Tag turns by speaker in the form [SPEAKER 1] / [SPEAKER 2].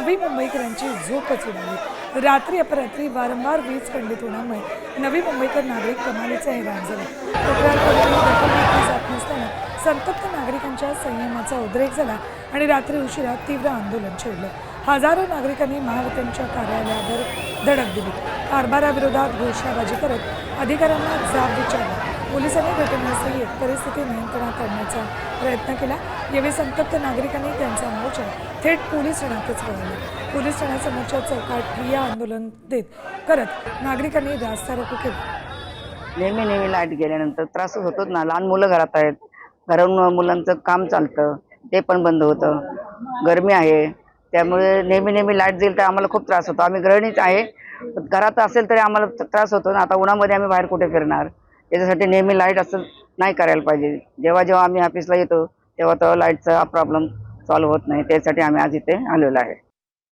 [SPEAKER 1] नवी मुंबईकरांची झोपच उडाली। रात्री अपरात्री वारंवार वीज खंडित होण्यामुळे नवी मुंबईकर नागरिक कमालीचे हैराण झाले। तक्रार करूनही दखल घेतली जात नसताना संतप्त नागरिकांच्या संयमाचा उद्रेक झाला आणि रात्री उशिरा तीव्र आंदोलन छेडलं। हजारो नागरिकांनी महावितरणच्या कार्यालयावर धडक दिली। कारभाराविरोधात घोषणाबाजी करत अधिकाऱ्यांना जाब विचारला। पोलिसांनी घटनास्थळी येत परिस्थिती नियंत्रणात आणण्याचा प्रयत्न केला। यावेळी संतप्त नागरिकांनी त्यांचा मोर्चा थेट पोलीस ठाण्यातच वळवला। पोलीस ठाण्यासमोरच्या चौकात ठिय्या आंदोलन करत नागरिकांनी रास्ता रोको केला।
[SPEAKER 2] नेहमी लाईट गेल्यानंतर त्रास होतोच ना। लहान मुलं घरात आहेत, घरून मुलांचं काम चालतं ते पण बंद होतं। गरमी आहे त्यामुळे नेहमी लाईट जाईल तर आम्हाला खूप त्रास होतो। आम्ही गृहिणीच आहे, घरात असेल तरी आम्हाला त्रास होतो ना। आता उन्हामध्ये आम्ही बाहेर कुठे फिरणार? त्याच्यासाठी नेहमी लाईट असं नाही करायला पाहिजे। जेव्हा आम्ही ऑफिसला येतो तेव्हा लाईटचा प्रॉब्लेम सॉल्व्ह होत नाही। त्यासाठी आम्ही आज इथे आलेलो आहे।